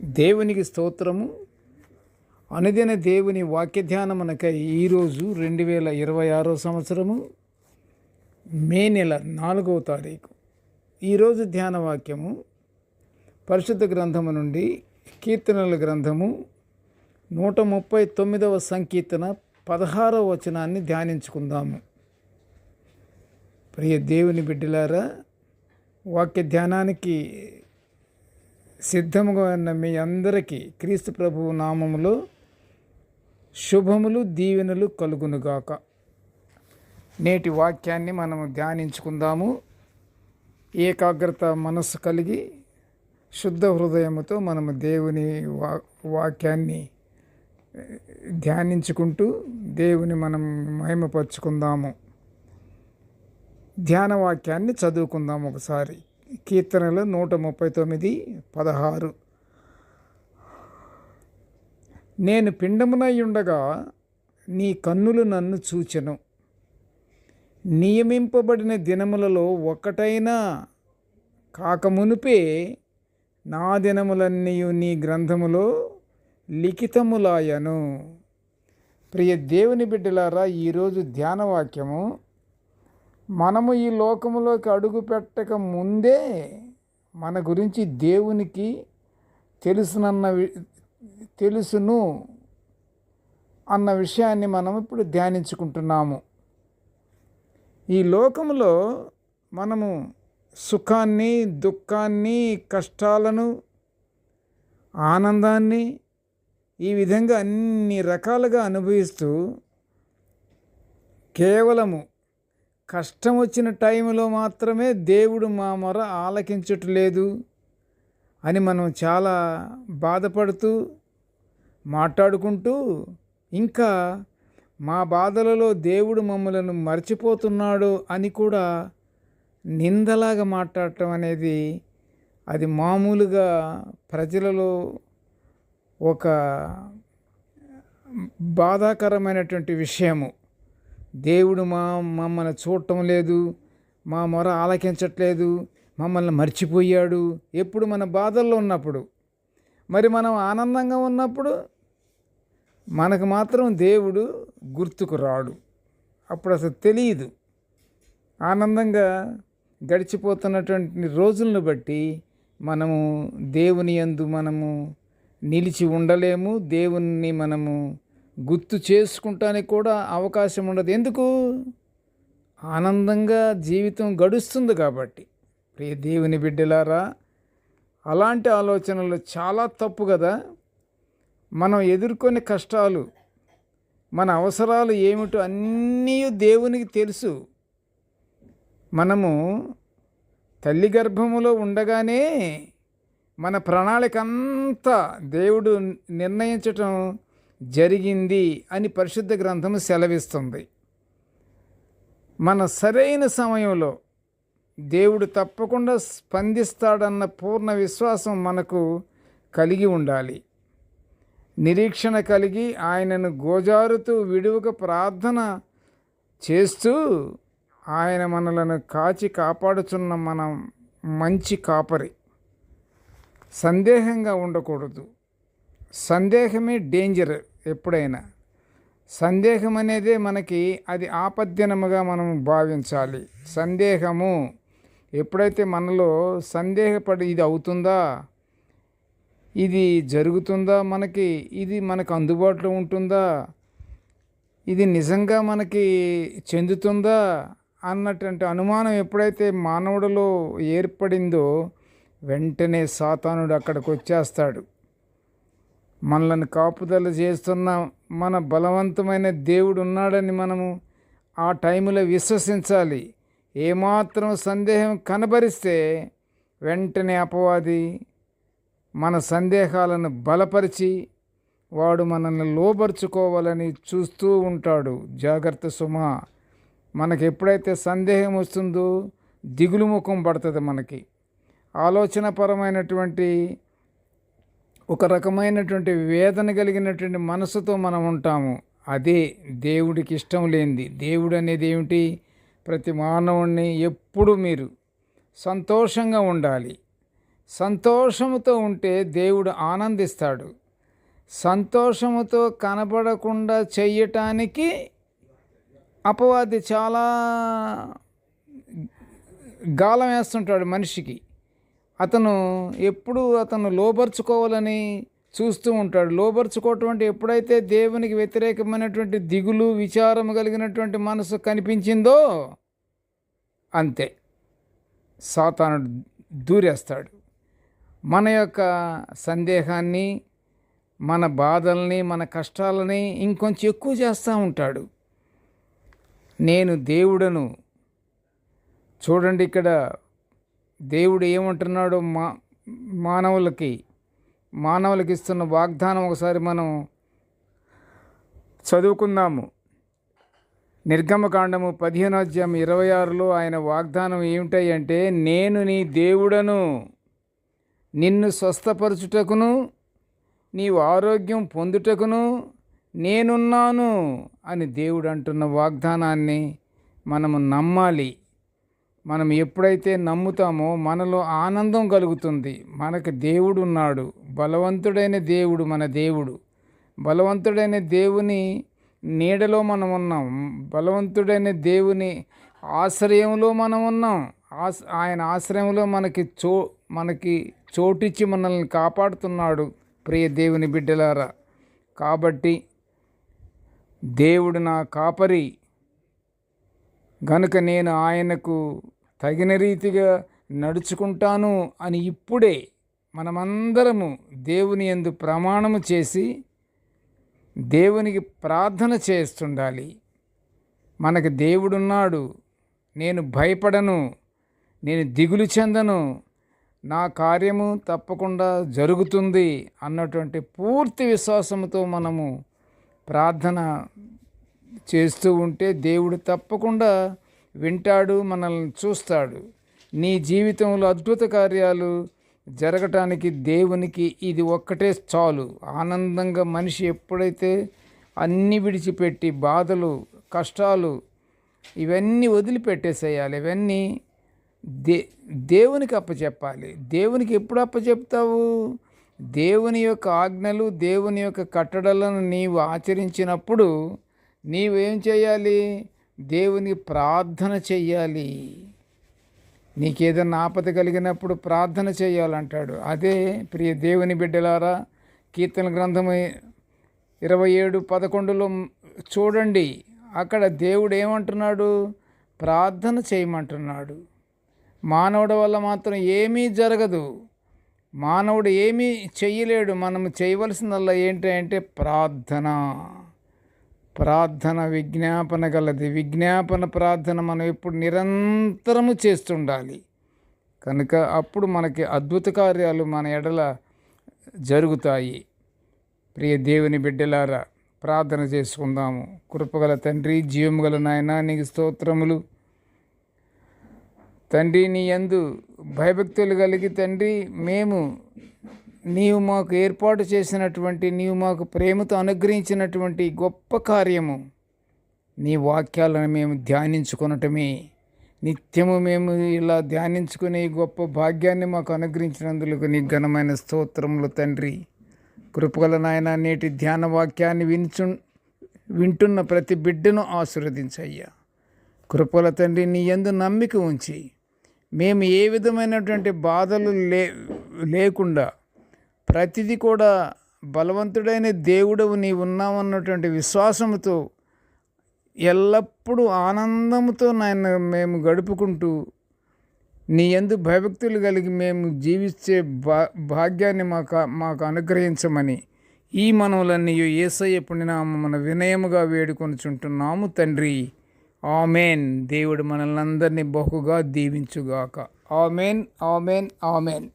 దేవునికి స్తోత్రము. అనుదిన దేవుని వాక్య ధ్యానమునకై ఈరోజు 2026 సంవత్సరము మే నెల 4వ తారీఖు. ఈరోజు ధ్యాన వాక్యము పరిశుద్ధ గ్రంథము నుండి కీర్తనల గ్రంథము 139వ సంకీర్తన 16వ వచనాన్ని ధ్యానించుకుందాము. ప్రియ దేవుని బిడ్డలారా, వాక్య ధ్యానానికి సిద్ధముగా ఉన్న మీ అందరికీ క్రీస్తు ప్రభువు నామములో శుభములు దీవెనలు కలుగునుగాక. నేటి వాక్యాన్ని మనము ధ్యానించుకుందాము. ఏకాగ్రత మనస్సు కలిగి శుద్ధ హృదయముతో మనము దేవుని వాక్యాన్ని ధ్యానించుకుంటూ దేవుని మనం మహిమపరుచుకుందాము. ధ్యాన వాక్యాన్ని చదువుకుందాము ఒకసారి. కీర్తనలు 139:16. నేను పిండమునై ఉండగా నీ కన్నులు నన్ను చూచెను. నియమింపబడిన దినములలో ఒక్కటైనా కాకమునుపే నా దినములన్నీ నీ గ్రంథములో లిఖితములాయను. ప్రియ దేవుని బిడ్డలారా, ఈరోజు ధ్యాన వాక్యము, మనము ఈ లోకములోకి అడుగు పెట్టక ముందే మన గురించి దేవునికి తెలుసును అన్న విషయాన్ని మనం ఇప్పుడు ధ్యానించుకుంటున్నాము. ఈ లోకములో మనము సుఖాన్ని, దుఃఖాన్ని, కష్టాలను, ఆనందాన్ని ఈ విధంగా అన్ని రకాలుగా అనుభవిస్తూ కేవలము కష్టం వచ్చిన టైంలో మాత్రమే దేవుడు మా మొర ఆలకించట్లేదు అని మనం చాలా బాధపడుతూ మాట్లాడుకుంటూ, ఇంకా మా బాధలలో దేవుడు మమ్మలను మర్చిపోతున్నాడు అని కూడా నిందలాగా మాట్లాడటం అనేది అది మామూలుగా ప్రజలలో ఒక బాధాకరమైనటువంటి విషయము. దేవుడు మమ్మల్ని చూడటం లేదు, మా మొర ఆలకించట్లేదు, మమ్మల్ని మర్చిపోయాడు. ఎప్పుడు మన బాధల్లో ఉన్నప్పుడు, మరి మనం ఆనందంగా ఉన్నప్పుడు మనకు మాత్రం దేవుడు గుర్తుకు రాడు. అప్పుడు అసలు తెలియదు. ఆనందంగా గడిచిపోతున్నటువంటి రోజులను బట్టి మనము దేవుని యందు మనము నిలిచి ఉండలేము. దేవుణ్ణి మనము గుర్తు చేసుకుంటానికి కూడా అవకాశం ఉండదు. ఎందుకు? ఆనందంగా జీవితం గడుస్తుంది కాబట్టి. ప్రియ దేవుని బిడ్డలారా, అలాంటి ఆలోచనలు చాలా తప్పు కదా. మనం ఎదుర్కొనే కష్టాలు, మన అవసరాలు ఏమిటో అన్నీ దేవునికి తెలుసు. మనము తల్లి గర్భములో ఉండగానే మన ప్రణాళిక అంతా దేవుడు నిర్ణయించటం జరిగింది అని పరిశుద్ధ గ్రంథము సెలవిస్తుంది. మన సరైన సమయంలో దేవుడు తప్పకుండా స్పందిస్తాడన్న పూర్ణ విశ్వాసం మనకు కలిగి ఉండాలి. నిరీక్షణ కలిగి ఆయనను గోజారుతూ విడువక ప్రార్థన చేస్తూ ఆయన మనలను కాచి కాపాడుచున్న మన మంచి కాపరి. సందేహంగా ఉండకూడదు. సందేహమే డేంజర్. ఎప్పుడైనా సందేహం అనేదే మనకి అది ఆపద్దినముగా మనం భావించాలి. సందేహము ఎప్పుడైతే మనలో సందేహపడి ఇది అవుతుందా, ఇది జరుగుతుందా, ఇది మనకు అందుబాటులో ఉంటుందా, ఇది నిజంగా మనకి చెందుతుందా అన్నటువంటి అనుమానం ఎప్పుడైతే మానవుడిలో ఏర్పడిందో వెంటనే సాతానుడు అక్కడికి వచ్చేస్తాడు. మనల్ని కాపుదల చేస్తున్న మన బలవంతమైన దేవుడు ఉన్నాడని మనము ఆ టైంలో విశ్వసించాలి. ఏమాత్రం సందేహం కనబరిస్తే వెంటనే అపవాది మన సందేహాలను బలపరిచి వాడు మనల్ని లోబరుచుకోవాలని చూస్తూ ఉంటాడు. జాగ్రత్త సుమా. మనకు ఎప్పుడైతే సందేహం వస్తుందో దిగులు ముఖం పడుతుంది. మనకి ఆలోచనపరమైనటువంటి ఒక రకమైనటువంటి వేదన కలిగినటువంటి మనసుతో మనం ఉంటాము. అదే దేవుడికి ఇష్టం లేనిది. దేవుడు అనేది ఏమిటి? ప్రతి మానవుణ్ణి ఎప్పుడు మీరు సంతోషంగా ఉండాలి, సంతోషముతో ఉంటే దేవుడు ఆనందిస్తాడు. సంతోషముతో కనబడకుండా చెయ్యటానికి అపవాది చాలా గాలం వేస్తుంటాడు మనిషికి. అతను లోబర్చుకోవాలని చూస్తూ ఉంటాడు. లోబర్చుకోవటం అంటే ఎప్పుడైతే దేవునికి వ్యతిరేకమైనటువంటి దిగులు, విచారం కలిగినటువంటి మనసు కనిపించిందో అంతే, సాతానుడు దూరేస్తాడు. మన యొక్క సందేహాన్ని, మన బాధల్ని, మన కష్టాలని ఇంకొంచెం ఎక్కువ చేస్తూ ఉంటాడు. నేను దేవుడను. చూడండి, ఇక్కడ దేవుడు ఏమంటున్నాడో మానవులకి ఇస్తున్న వాగ్దానం ఒకసారి మనం చదువుకుందాము. నిర్గమకాండము 15:26 ఆయన వాగ్దానం ఏమిటంటే, నేను నీ దేవుడను, నిన్ను స్వస్థపరచుటకును నీవు ఆరోగ్యం పొందుటకును నేనున్నాను అని దేవుడు అంటున్న వాగ్దానాన్ని మనము నమ్మాలి. మనం ఎప్పుడైతే నమ్ముతామో మనలో ఆనందం కలుగుతుంది. మనకు దేవుడు ఉన్నాడు. బలవంతుడైన దేవుడు మన దేవుడు. బలవంతుడైన దేవుని నీడలో మనం ఉన్నాం. బలవంతుడైన దేవుని ఆశ్రయంలో మనం ఉన్నాం. ఆయన ఆశ్రయంలో మనకి చోటిచ్చి మనల్ని కాపాడుతున్నాడు ప్రియ దేవుని బిడ్డలారా. కాబట్టి దేవుడు నా కాపరి గనుక నేను ఆయనకు తగిన రీతిగా నడుచుకుంటాను అని ఇప్పుడే మనమందరము దేవుని యందు ప్రమాణము చేసి దేవునికి ప్రార్థన చేస్తుండాలి. మనకు దేవుడున్నాడు, నేను భయపడను, నేను దిగులు చెందను, నా కార్యము తప్పకుండా జరుగుతుంది అన్నటువంటి పూర్తి విశ్వాసంతో మనము ప్రార్థన చేస్తూ ఉంటే దేవుడు తప్పకుండా వింటాడు, మనల్ని చూస్తాడు. నీ జీవితంలో అద్భుత కార్యాలు జరగటానికి దేవునికి ఇది ఒక్కటే చాలు. ఆనందంగా మనిషి ఎప్పుడైతే అన్నీ విడిచిపెట్టి బాధలు, కష్టాలు ఇవన్నీ వదిలిపెట్టేసేయాలి. ఇవన్నీ దేవునికి అప్పచెప్పాలి. దేవునికి ఎప్పుడు అప్పచెప్తావు? దేవుని యొక్క ఆజ్ఞలు, దేవుని యొక్క కట్టడలను నీవు ఆచరించినప్పుడు నీవేం చేయాలి? దేవునికి ప్రార్థన చెయ్యాలి. నీకేదన్నా ఆపద కలిగినప్పుడు ప్రార్థన చేయాలంటాడు. అదే ప్రియ దేవుని బిడ్డలారా, కీర్తన గ్రంథము 27:11 చూడండి. అక్కడ దేవుడు ఏమంటున్నాడు? ప్రార్థన చేయమంటున్నాడు. మానవుడి వల్ల మాత్రం ఏమీ జరగదు. మానవుడు ఏమీ చెయ్యలేడు. మనము చేయవలసిందల్లా ఏంటంటే ప్రార్థన విజ్ఞాపన గలది. విజ్ఞాపన ప్రార్థన మనం ఎప్పుడు నిరంతరము చేస్తుండాలి. కనుక అప్పుడు మనకి అద్భుత కార్యాలు మన ఎడల జరుగుతాయి. ప్రియ దేవుని బిడ్డలారా, ప్రార్థన చేసుకుందాము. కృపగల తండ్రి, జీవము గల నాయనా, నీకు స్తోత్రములు తండ్రి. నీ యందు భయభక్తులు కలిగి తండ్రి, నీవు మాకు ఏర్పాటు చేసినటువంటి, నీవు మాకు ప్రేమతో అనుగ్రహించినటువంటి గొప్ప కార్యము నీ వాక్యాలను మేము ధ్యానించుకొనటమే. నిత్యము మేము ఇలా ధ్యానించుకునే గొప్ప భాగ్యాన్ని మాకు అనుగ్రహించినందుకు నీ ఘనమైన స్తోత్రములు తండ్రి. కృపగల నాయన, నేటి ధ్యాన వాక్యాన్ని వింటున్న ప్రతి బిడ్డను ఆశీర్వదించయ్యా. కృపగల తండ్రి, నీ యందు నమ్మిక ఉంచి మేము ఏ విధమైనటువంటి బాధలు లేకుండా ప్రతిదీ కూడా బలవంతుడైన దేవుడవు నీవు ఉన్నావన్నటువంటి విశ్వాసముతో ఎల్లప్పుడూ ఆనందంతో నాయన మేము గడుపుకుంటూ నీ యందు భయభక్తులు కలిగి మేము జీవించే భాగ్యాన్ని మాకు అనుగ్రహించమని ఈ మనవులన్నీ యేసయ్య పుణ్యనామమున వినయముగా వేడుకొనుచుంటున్నాము తండ్రి. ఆమెన్. దేవుడు మనల్ని అందరినీ బహుగా దీవించుగాక. Amen, amen, amen.